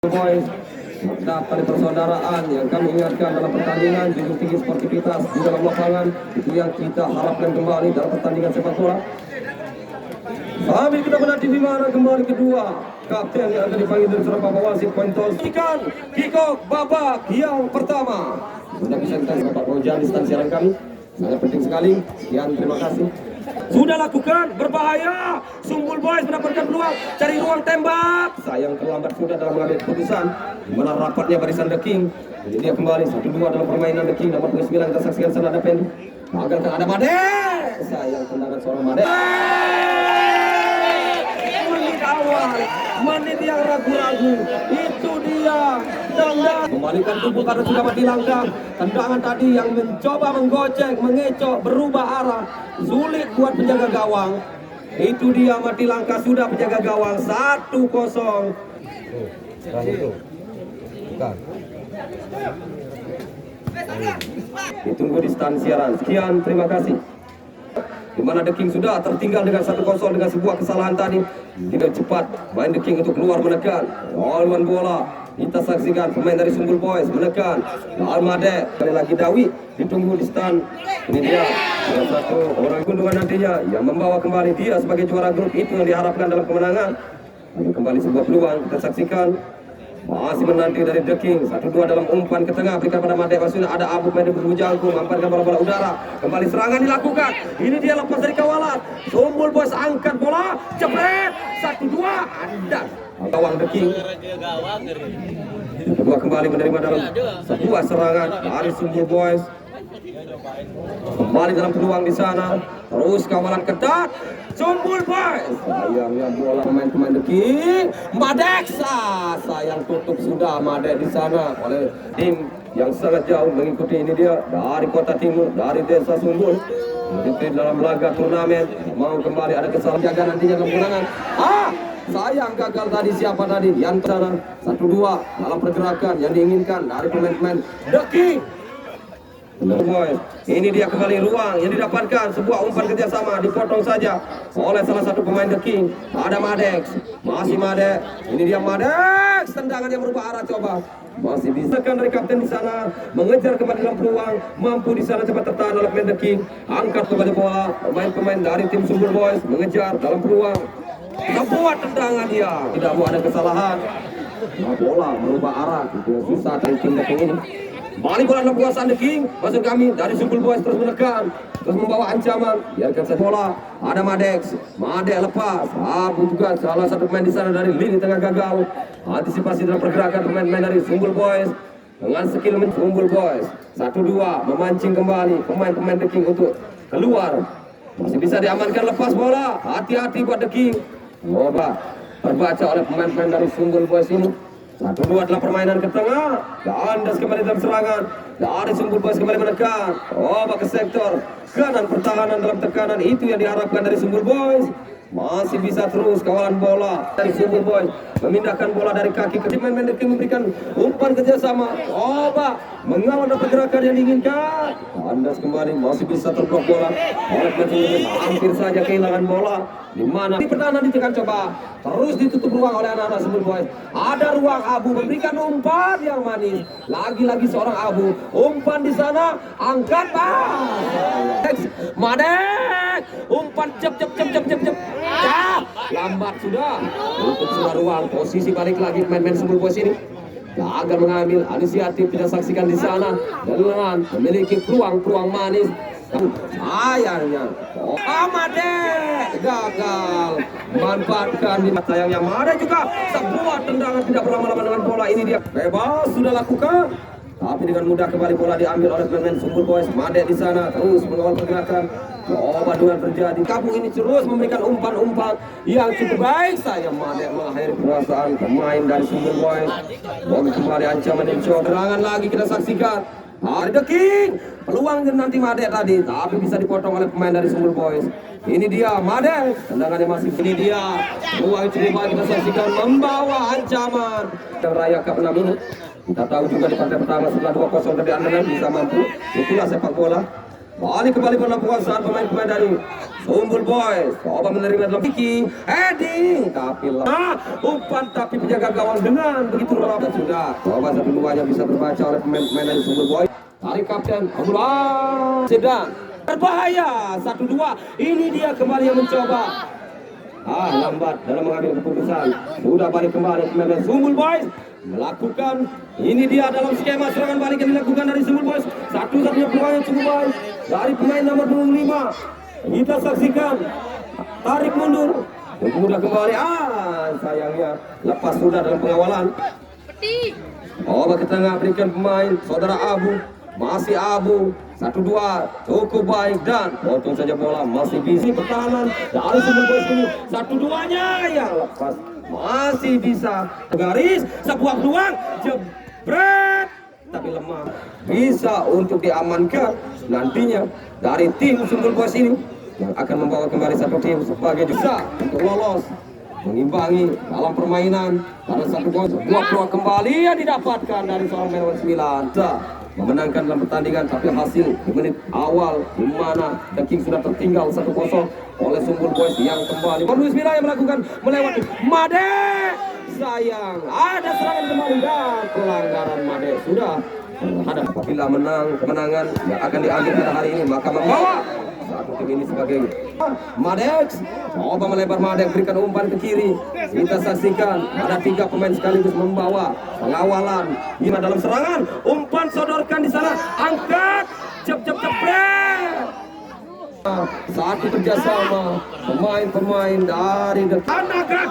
Boys, dapat persaudaraan yang kami ingatkan dalam pertandingan junjung tinggi sportivitas di dalam lapangan, itu yang kita harapkan kembali dalam pertandingan sepak bola. Sambil kita menanti di mana kembali kedua kapten yang akan dipanggil dari Surabaya wasit Pointos ikan kickoff babak yang pertama. Sudah bisa kita Bapak Rojan di stansiaran kami, sangat penting sekali. Sekian, terima kasih. Sudah lakukan, berbahaya. Sumbul Boys mendapatkan peluang, cari ruang tembak. Sayang terlambat sudah dalam mengambil keputusan. Di mana rapatnya barisan The King. Jadi dia kembali 1-2 dalam permainan The King. Nomor 29 kita saksikan sana ada Pen. Gagal kan ada Made. Sayang tendangan seorang Made. Menit awal, menit yang ragu-ragu. Itu dia. Tendang. Kembalikan tubuh karena sudah mati langkah. Tendangan tadi yang mencoba menggocek, mengecok, berubah arah. Sulit buat penjaga gawang. Itu dia mati langkah sudah penjaga gawang 1-0. Ditunggu di stand siaran. Sekian, terima kasih. Di mana The King sudah tertinggal dengan 1-0 dengan sebuah kesalahan tadi. Tidak cepat main The King untuk keluar menekan. Lawan bola. Kita saksikan pemain dari Sumbul Boys menekan Almade. Kali lagi Dawi ditunggu di stand. Ini dia salah satu orang keuntungan nantinya yang membawa kembali dia sebagai juara grup. Itu yang diharapkan dalam kemenangan. Ada kembali sebuah peluang, kita saksikan. Masih menanti dari The King. 1-2 dalam umpan ke tengah, berikan pada Made. Maksudnya ada Abu Made berhujangku, mamparkan bola-bola udara. Kembali serangan dilakukan. Ini dia lepas dari kawalan. Sumbul Boys angkat bola, jepret. 1-2 ada gawang The King. Kedua kembali menerima dalam sebuah serangan dari Sumbul Boys. Kembali dalam peluang di sana. Terus kawalan ketat. Sumbul Boys. Sayangnya bola pemain-pemain The King. Madeksa. Sayang tutup sudah Made di sana oleh tim yang sangat jauh mengikuti. Ini dia dari kota timur, dari desa Sumbul. Mengikuti dalam laga turnamen. Mau kembali ada kesalahan jaga nantinya kemenangan. Sayang gagal tadi siapa tadi? Yang sana 1-2 dalam pergerakan yang diinginkan dari pemain-pemain The King. Boys. Ini dia kembali ruang yang didapatkan, sebuah umpan kerjasama dipotong saja oleh salah satu pemain The King. Ada Madex, masih Made. Ini dia Madex, tendangan yang berubah arah coba. Masih bisa kan dari kapten di sana mengejar kembali dalam peluang, mampu di sana cepat tertahan oleh pemain The King. Angkat kembali bola, pemain-pemain dari tim Sumbul Boys mengejar dalam peluang. Membuat tendangan dia, tidak mau ada kesalahan. Bola berubah arah, itu susah dari tim The King ini. Balik bola dalam kuasaan The King. Maksud kami dari Sumbul Boys terus menekan, terus membawa ancaman. Biarkan saya bola. Ada Madex. Made lepas. Abu juga salah satu pemain di sana dari lini tengah gagal. Antisipasi dalam pergerakan pemain-pemain dari Sumbul Boys. Dengan skill Sumbul Boys 1-2 memancing kembali pemain-pemain The King untuk keluar. Masih bisa diamankan lepas bola. Hati-hati buat The King. Coba terbaca oleh pemain-pemain dari Sumbul Boys ini. 1-2 adalah permainan ke tengah. Kandas kembali dalam serangan. Dari Sumbul Boys kembali menekan. Coba ke sektor kanan, pertahanan dalam tekanan. Itu yang diharapkan dari Sumbul Boys. Masih bisa terus kawalan bola dari Sumbul Boys. Memindahkan bola dari kaki ke pemain The King, memberikan umpan kerjasama. Coba mengawal pergerakan yang diinginkan. Kandas kembali, masih bisa terblok bola oleh pemain. Hampir saja kehilangan bola. Di mana di pertahanan ditekan, coba terus ditutup ruang oleh anak-anak Sumbul Boys. Ada ruang Abu memberikan umpan yang manis. Lagi-lagi seorang Abu umpan di sana, angkat Madek, umpan cep. Lambat sudah. Untuk sudah ruang, posisi balik lagi pemain-pemain Sumbul Boys ini. Gagal mengambil inisiatif, kita saksikan di sana. Dan memiliki peluang manis. Ayahnya Made gagal manfaatkan di sayangnya Made juga sebuah tendangan tidak berlama-lama dengan bola. Ini dia bebas sudah lakukan, tapi dengan mudah kembali bola diambil oleh pemain Sumbul Boys. Made di sana terus mengawal pergerakan. Coba duel terjadi. Kampung ini terus memberikan umpan-umpan yang cukup baik. Saya Made mengakhiri perasaan pemain dari Sumbul Boys. Mau kembali ancaman dan serangan lagi kita saksikan. Hari The King, peluang nanti Made tadi, tapi bisa dipotong oleh pemain dari Sumbul Boys. Ini dia Made, tendangannya masih. Ini dia peluang cukup baik, kita saksikan membawa ancaman. Dan Raya Cup 6 ini kita tahu juga di partai pertama setelah 2-0 tadi andalan bisa mampu. Itulah sepak bola. Balik kembali berlakukan saat pemain-pemain dari Sumbul Boys. Coba menerima dalam Kiki, heading, tapi umpan tapi penjaga gawang dengan begitu rapat sudah. Coba satu duanya bisa terbaca oleh pemain-pemain dari Sumbul Boys. Tarik kapten, Abdullah sedang berbahaya 1-2. Ini dia kembali yang mencoba. Lambat dalam mengambil keputusan. Sudah balik kembali pemain dari Sumbul Boys melakukan, ini dia dalam skema serangan balik yang dilakukan dari Sumbul Boys. Satu-satunya peluang yang cukup baik dari pemain nomor 25. Kita saksikan tarik mundur, mudah kembali. Sayangnya lepas sudah dalam pengawalan. Coba ke tengah berikan pemain saudara Abu, masih Abu. 1-2 cukup baik dan potong saja bola, masih bisa pertahanan dari Sumbul Boys ini. 1-2-nya yang lepas masih bisa garis sebuah peluang jebret tapi lemah, bisa untuk diamankan nantinya dari tim Sumbul Boys ini yang akan membawa kembali satu tim sebagai juara untuk lolos mengimbangi dalam permainan. Ada satu gol, sebuah peluang kembali yang didapatkan dari seorang nomor 9 memenangkan dalam pertandingan, tapi hasil di menit awal di mana The King sudah tertinggal 1-0 oleh Sumbul Boys yang kembali. Luis Milla yang melakukan melewati Made. Sayang, ada serangan kembali dan pelanggaran Made sudah ada. Apabila menang kemenangan yang akan diambil pada hari ini maka membawa satu tim ini sebagai Madex. Coba melebar Madex, berikan umpan ke kiri. Kita saksikan ada 3 pemain sekaligus membawa pengawalan. Gimana dalam serangan, umpan sodorkan di sana, angkat, jebret. Satu kerjasama pemain-pemain dari Anaga.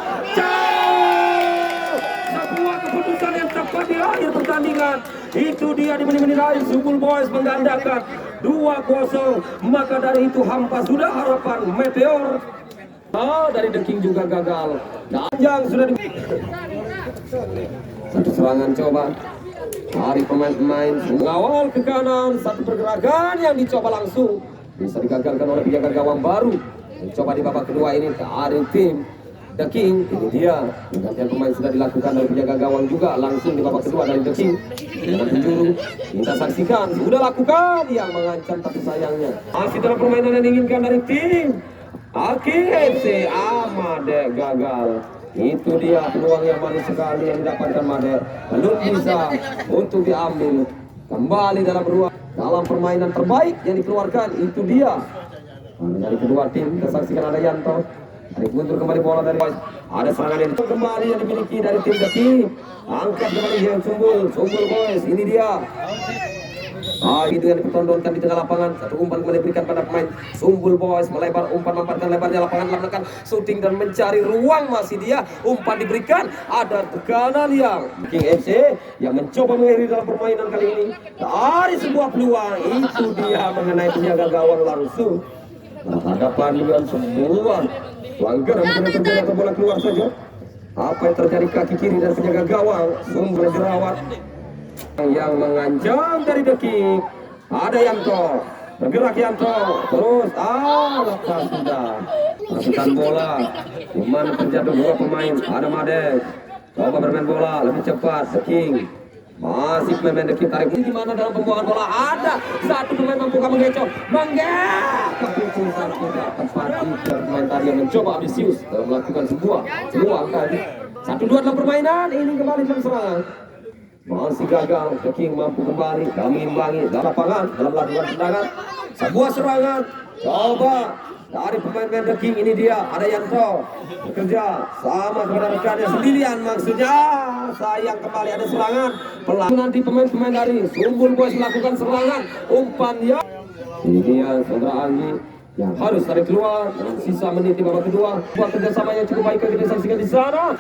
Sebuah keputusan yang tepat di akhir pertandingan. Itu dia di menit-menit akhir Sumbul Boys menggandakan 2-0. Maka dari itu hampa sudah harapan meteor. Dari The King juga gagal. Danjang sudah di... Satu serangan coba dari pemain-pemain mengawal ke kanan. Satu pergerakan yang dicoba langsung bisa digagalkan oleh penjaga gawang baru. Mencoba di babak kedua ini dari tim The King. Ini dia penggantian pemain sudah dilakukan dari penjaga gawang juga langsung di babak kedua dari The King. Penjuru kita saksikan sudah lakukan yang mengancam, tapi sayangnya masih dalam permainan yang diinginkan dari tim Aki FC. Made gagal. Itu dia peluang yang manis sekali yang didapatkan Made, belum bisa untuk diambil kembali dalam ruang dalam permainan terbaik yang dikeluarkan. Itu dia dari kedua tim. Kita saksikan ada Yanto tarik mundur kembali bola dari Boys. Ada serangan yang kembali yang dimiliki dari tim The King. Angkat kembali yang Sumbul Boys. Ini dia. Itu yang dipertontonkan di tengah lapangan. Satu umpan kembali diberikan pada pemain Sumbul Boys. Melebar umpan, memanfaatkan lebarnya lapangan, melakukan shooting dan mencari ruang. Masih dia umpan diberikan. Ada tekanan yang King FC yang mencoba mengakhiri dalam permainan kali ini dari sebuah peluang. Itu dia mengenai penjaga gawang langsung berhadapan dengan sebuah pelanggaran. Terjadi atau bola keluar saja. Apa yang terjadi kaki kiri dan penjaga gawang Sumbul jerawat yang mengancam dari The King. Ada Yanto, bergerak Yanto, terus lepas sudah masukkan bola. Dimana terjatuh 2 pemain. Ada Made, coba bermain bola lebih cepat. The King masih pemain The King tarik. Di mana dalam pembuangan bola ada satu pemain mampu mengecoh, keputusan tidak tepat. Pemain tadi yang mencoba ambisius dalam melakukan sebuah peluang tadi. 1-2 dalam permainan ini kembali dalam serangan. Masih gagal. The King mampu kembali dalam mengimbangi dalam lapangan dalam melakukan tendangan. Sebuah serangan coba dari pemain The King. Ini dia ada Yanto bekerja sama kepada rekannya sendirian maksudnya. Sayang kembali ada serangan pelan. Nanti pemain-pemain dari Sumbul Boys melakukan serangan umpan ya. Ini dia saudara Anggi yang harus tarik keluar dalam sisa menit di babak kedua. Buat kerjasama yang cukup baik kita saksikan di sana.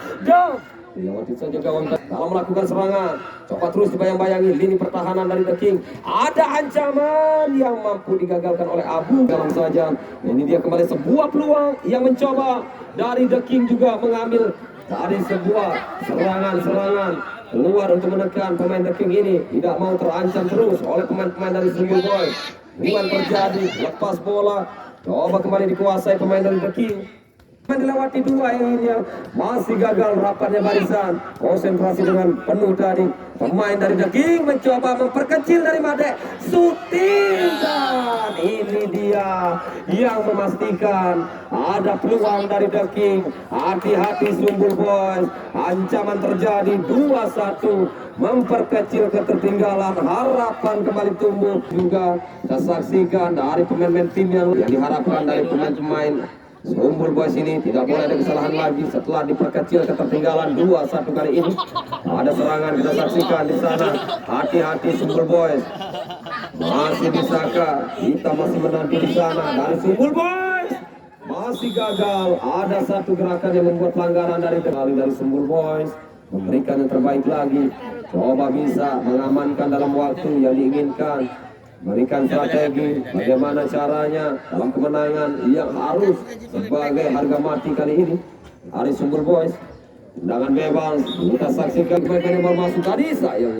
Dilewati saja gawang dalam melakukan serangan. Coba terus dibayang-bayangi lini pertahanan dari The King. Ada ancaman yang mampu digagalkan oleh Abu dalam saja. Ini dia kembali sebuah peluang yang mencoba dari The King juga mengambil dari sebuah serangan keluar untuk menekan pemain The King ini. Tidak mau terancam terus oleh pemain-pemain dari Sumbul Boys. Bukan terjadi lepas bola. Coba kembali dikuasai pemain dari The King. Dilewati dua ini masih gagal rapatnya barisan, konsentrasi dengan penuh tadi. Pemain dari The King mencoba memperkecil dari Made, shooting, dan ini dia yang memastikan ada peluang dari The King. Hati-hati Sumbul Boys, ancaman terjadi 2-1, memperkecil ketertinggalan, harapan kembali tumbuh. Juga kita saksikan dari pemain-pemain tim yang diharapkan dari pemain-pemain Sumbul Boys ini tidak boleh ada kesalahan lagi setelah diperkecil ketertinggalan 2-1 kali ini. Ada serangan kita saksikan di sana. Hati-hati Sumbul Boys. Masih bisakah kita masih menanti di sana dari Sumbul Boys? Masih gagal. Ada satu gerakan yang membuat pelanggaran dari Sumbul Boys. Memberikan yang terbaik lagi. Coba bisa mengamankan dalam waktu yang diinginkan. Berikan strategi bagaimana caranya dalam kemenangan yang harus sebagai harga mati kali ini. Hari Sumbul Boys, tendangan bebas kita saksikan mereka yang baru masuk tadi. Sayang